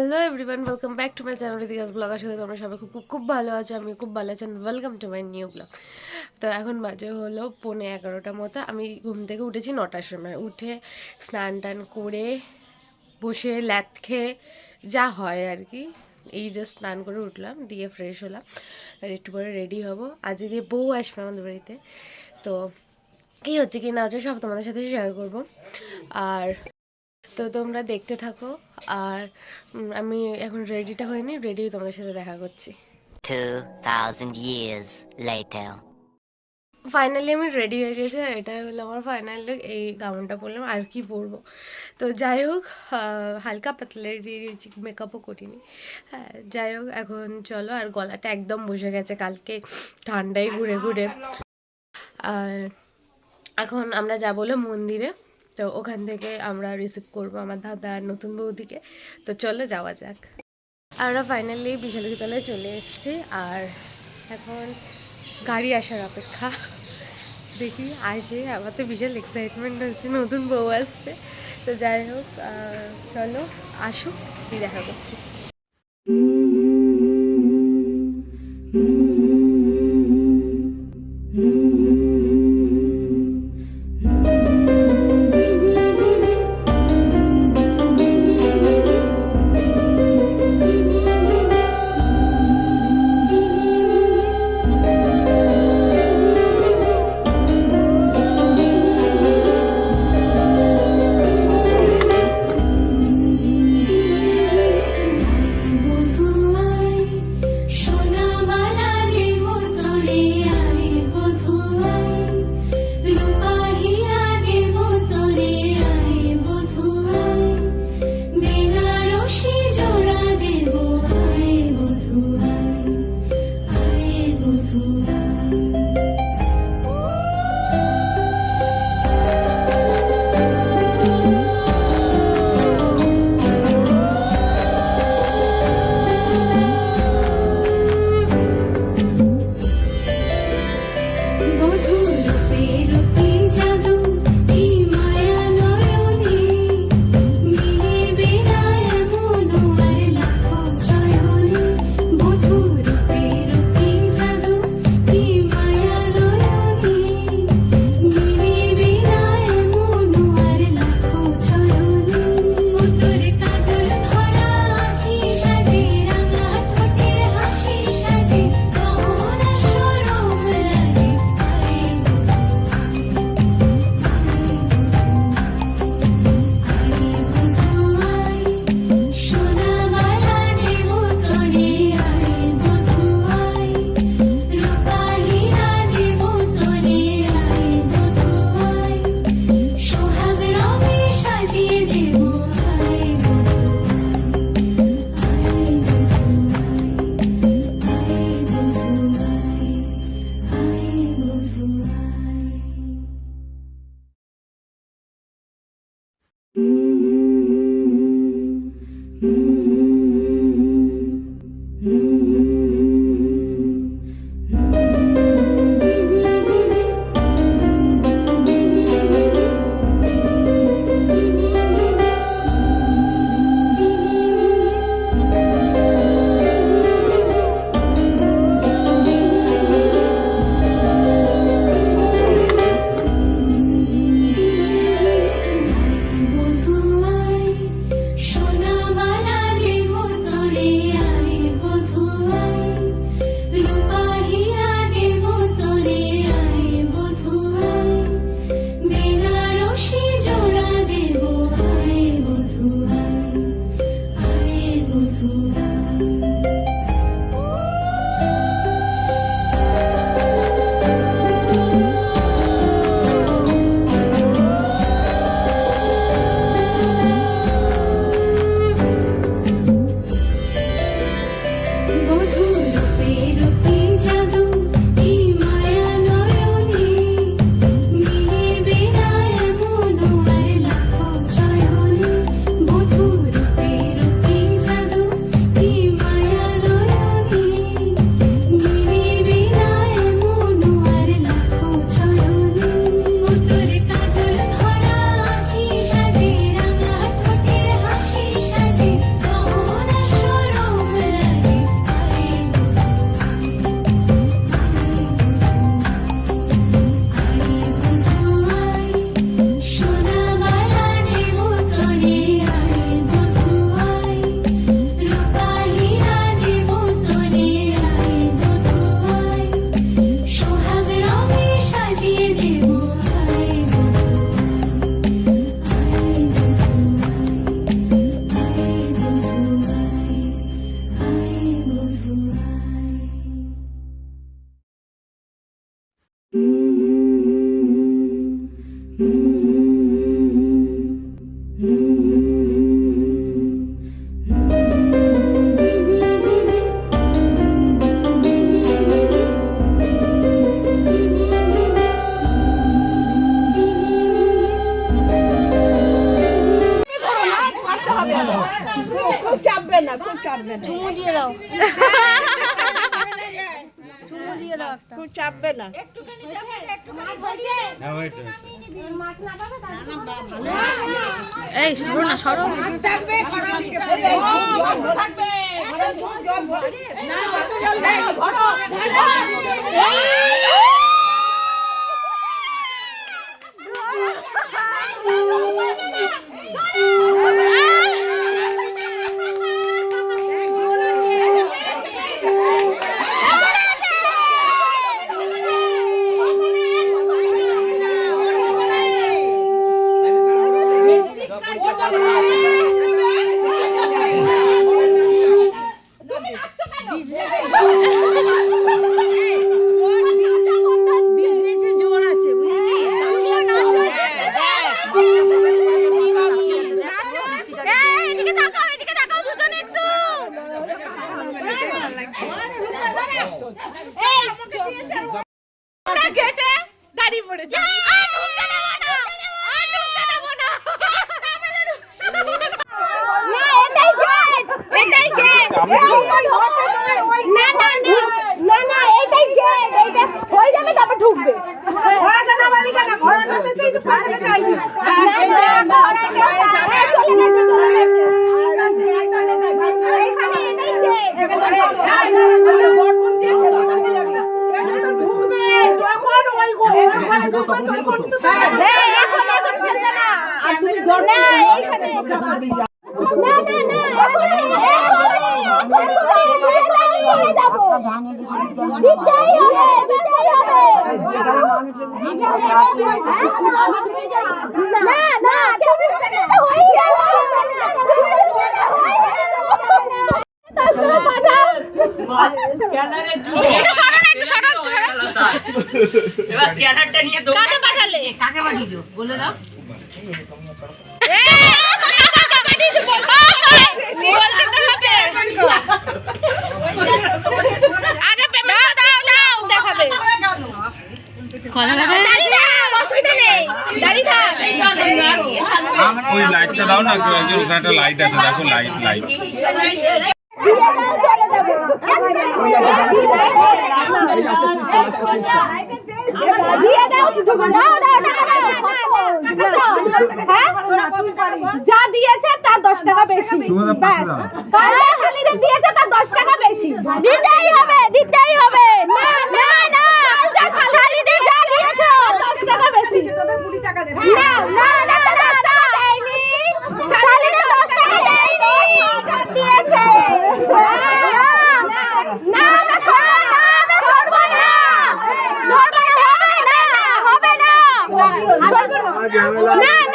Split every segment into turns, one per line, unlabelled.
Hello everyone, welcome back to my channel ইতিহাস blog. আশা করি তোমরা সবাই খুব খুব খুব ভালো আছো। আমি খুব ভালো আছি। Welcome to my new blog. তো এখন বাজে হলো 11:45 মতো। আমি ঘুম থেকে উঠেছি 9টার সময়। উঠে স্নান টান করে বসে ল্যাদ খেয়ে যা হয় আর কি, এই জাস্ট স্নান করে উঠলাম, দিয়ে ফ্রেশ হলাম আর একটু করে রেডি হব। আজকে বউ আসবে আমাদের বাড়িতে, তো কী হচ্ছে কি না হচ্ছে সব তোমাদের সাথে শেয়ার করবো। আর তো তোমরা দেখতে থাকো। আর আমি এখন রেডিটা হয়নি, রেডি হয়ে তোমাদের সাথে দেখা করছি।
2000 years later.
ফাইনালি আমি রেডি হয়ে গেছি। এটাই হলো আমার ফাইনাল লুক। এই গাউনটা পরলাম, আর কি পরবো। তো যাই হোক, হালকা পাতলা রেডি হয়েছি, মেকআপও করিনি। হ্যাঁ যাই হোক, এখন চলো। আর গলাটা একদম বসে গেছে কালকে ঠান্ডায় ঘুরে ঘুরে। আর এখন আমরা যাব হলো মন্দিরে। তো ওখান থেকে আমরা রিসিভ করবো আমার দাদা আর নতুন বৌদিকে। তো চলো যাওয়া যাক। আমরা ফাইনালি বিশালতলায় চলে এসেছি। আর এখন গাড়ি আসার অপেক্ষা, দেখি আসে। আমার তো বিশাল এক্সাইটমেন্ট হচ্ছে, নতুন বউ আসছে। তো যাই হোক, চলো আসুক, দিয়ে দেখা করছি।
চাপবে না, খুব চাপবে না।
চুমু দিয়ে দাও, চুমু দিয়ে দাও একটা।
খুব চাপবে না।
এই সরো না, সরো। বিজনেসে জোর আছে, বুঝেছিস? এদিকে তাকাও, এদিকে তাকাও দুজন একটু।
গেটে দাঁড়িয়ে পড়েছে।
স্ক্যানারটা নিয়ে
কাকে পাঠালে?
কাকে পাঠিয়েছো বলে দাও।
ওই লাইটটা দাও না, কেউ একজন ওখানে একটা লাইট আছে, দেখো লাইট লাইট।
যা দিয়েছে তার 10 টাকা বেশি, দিয়েছে তার 10 টাকা বেশি, দিতেই হবে, দিতেই হবে। না না না, শালিদের যা দিয়েছে 10 টাকা বেশি। না না না, 10 টাকা দেয়নি, শালিদের 10 টাকা দেয়নি, দিয়েছে। না না ধরবো না, হবে না, না না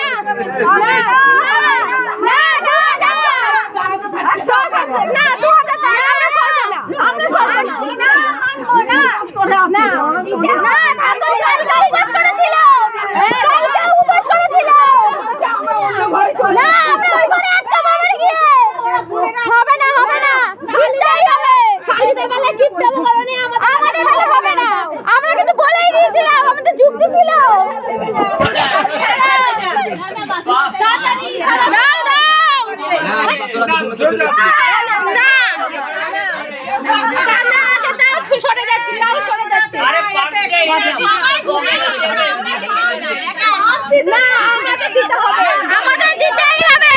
আমরা কিন্তু বলেই দিয়েছিলাম, আমাদের যুক্তি ছিল। আমাদের দিতেই হবে।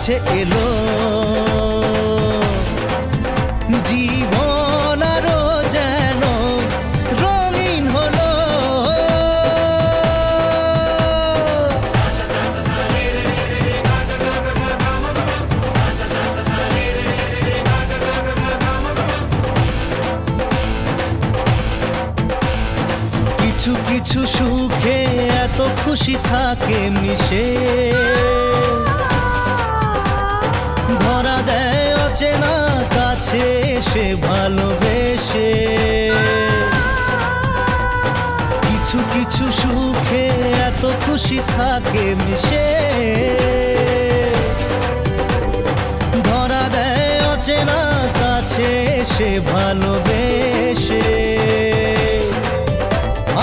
কাছে এলো জীবন আরো যেন রঙিন হলো কিছু কিছু সুখে এত খুশি থাকে মিশে ধরা দেয় অচেনা কাছে এসে ভালোবেসে কিছু কিছু সুখে এত খুশি থাকে মিশে ধরা দেয় অচেনা কাছে এসে ভালোবেসে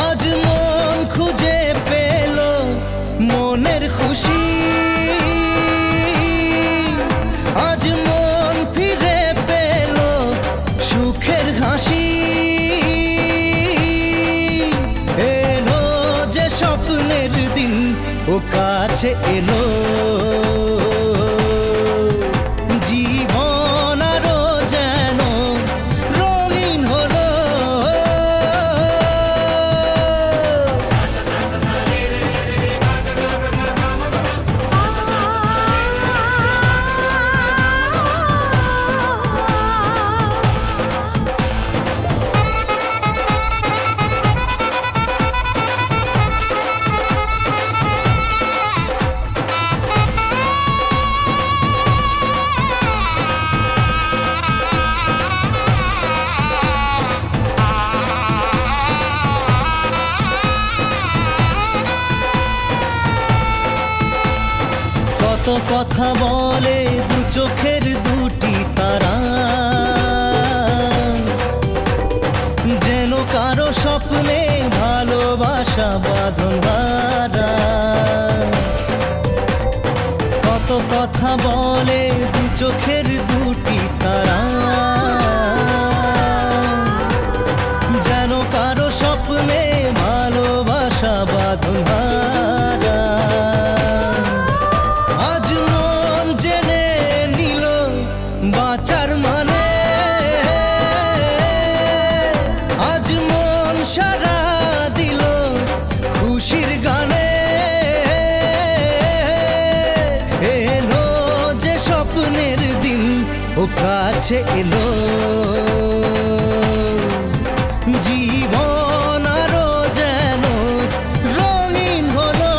আজ মন খুঁজে পেল মনের খুশি আজ মন ফিরে পেল সুখের হাসি এলো যে স্বপ্নের দিন ও কাছে এলো জীবন আরো যেন রঙিন হলো কত কথা বলে দু চোখের দুটি তারা যেন কারো স্বপ্নে ভালোবাসা বাঁধন হারা কত কথা বলে দু চোখের দুটি তারা যেন কারো স্বপ্নে ভালোবাসা বাঁধন হারা আজ মন জেনে নিল বাঁচার মানে আজ মন সারা দিল খুশির গানে এলো যে স্বপ্নের দিন ও কাছে এলো জীবন আরো যেন রঙিন হলো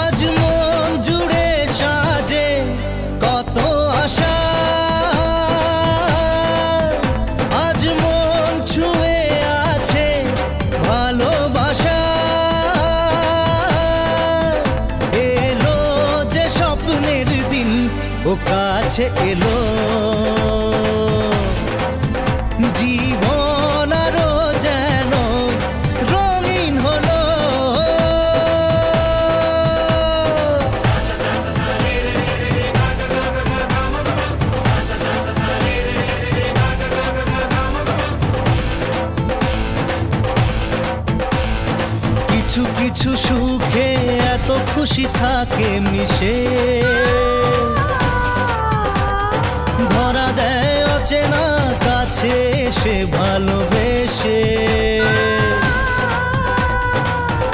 আজ মন জুড়ে সাজে কত আশা আজ মন ছুঁয়ে আছে ভালোবাসা এলো যে স্বপ্নের দিন ও কাছে এলো জীবন আরো যেন রঙিন হলো কিছু কিছু সুখে এত খুশি থাকে মিশে ধরা দেয় অচেনা কাছে এসে ভালোবেসে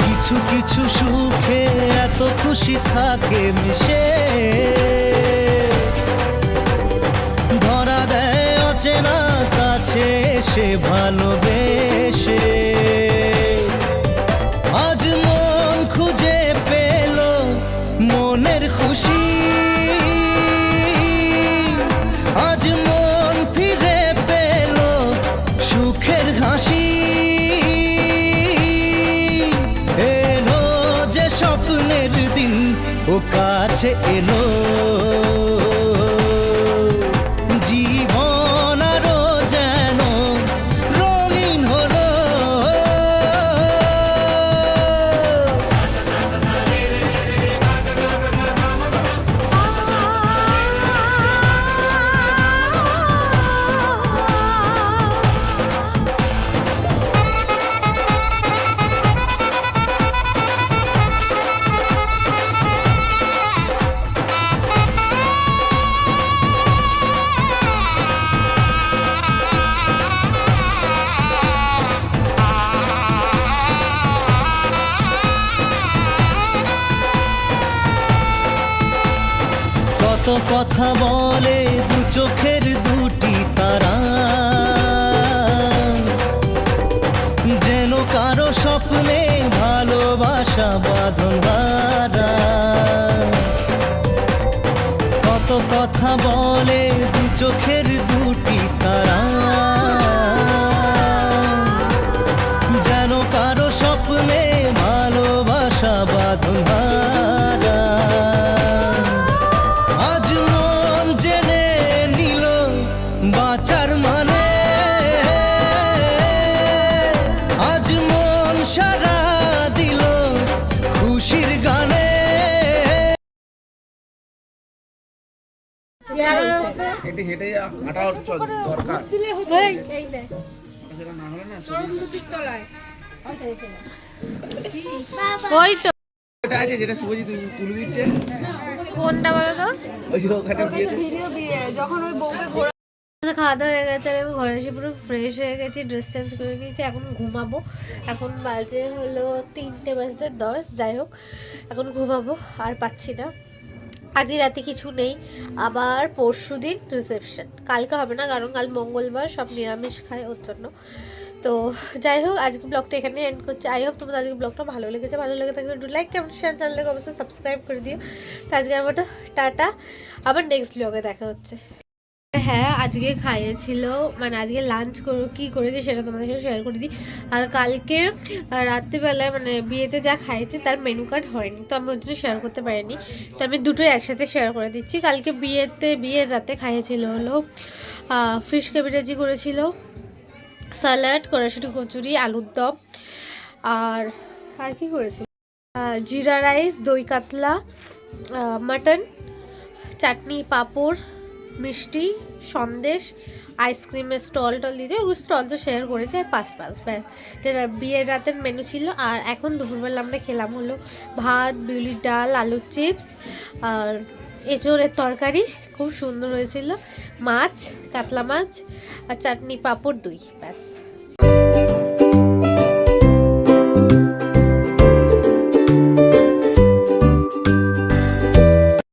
কিছু কিছু সুখে এত খুশি থাকে মিশে ধরা দেয় অচেনা কাছে এসে ভালোবেসে আজ মন খুঁজে পেল মনের খুশি আজ মন ফিরে পেল ও কাছে এলো জীবন আরো যেন রঙিন হলো কত কথা বলে দু চোখের দুটি তারা যেন কারো স্বপ্নে ভালোবাসা বাঁধন হারা কত কথা বলে দু চোখের দুটি তারা যেন কারো স্বপ্নে ভালোবাসা বাঁধন হারা আজ মন জেনে নিল বাঁচার মানে আজ মন সারা দিল খুশির গানে
এটি হেঁটে হাঁটা দরকার সেটা না হলে না
ওই তো
এটা আছে যেটা শুভজিৎ তুলে দিচ্ছে
কোনটা বলো তো?
ওই যে ওখানে বিয়েতে
খাওয়া দাওয়া হয়ে গেছে আর আমি ঘরে এসে পুরো ফ্রেশ হয়ে গেছি, ড্রেস চেঞ্জ করে নিয়েছি, এখন ঘুমাবো। এখন বাজে হলো 3:10, যাই হোক এখন ঘুমাবো, আর পাচ্ছি না। আজকে রাতে কিছু নেই, আবার পরশুদিন রিসেপশন, কালকে হবে না কারণ কাল মঙ্গলবার, সব নিরামিষ খায় ওর জন্য। তো যাই হোক আজকে ব্লগটা এখানে এন্ড করছি। আই হোপ তোমাদের আজকে ব্লগটা ভালো লেগেছে, ভালো লেগে থাকলে একটু লাইক কমেন্ট শেয়ার, চ্যানেলকে অবশ্যই সাবস্ক্রাইব করে দিও। তো আজকে আমার টাটা, আবার নেক্সট ব্লগে দেখা হচ্ছে। হ্যাঁ আজকে খাইয়েছিল, মানে আজকে লাঞ্চ কী করেছি সেটা তোমাদের সাথে শেয়ার করে দিই। আর কালকে রাত্রিবেলায় মানে বিয়েতে যা খাইয়েছি তার মেনু কার্ড হয়নি, তো আমি ওর জন্য শেয়ার করতে পারিনি, তো আমি দুটোই একসাথে শেয়ার করে দিচ্ছি। কালকে বিয়ের রাতে খাইয়েছিল হলো ফিশ ক্যাবেটাজি করেছিল, স্যালাড, কড়াইশুঁটি কচুরি, আলুর দম, আর কি করেছিল জিরা রাইস, দই কাতলা, মাটন, চাটনি, পাঁপড়, মিষ্টি, সন্দেশ, আইসক্রিমের স্টল দিয়েছে, ওই স্টল তো শেয়ার করেছে, আর পাঁচ এটা বিয়ের রাতের মেনু ছিল। আর এখন দুপুরবেলা আমরা খেলাম হলো ভাত, বিউলির ডাল, আলুর চিপস, আর এঁচোড়ের তরকারি খুব সুন্দর হয়েছিল, মাছ, কাতলা মাছ, আর চাটনি, পাঁপড়, দই, ব্যাস।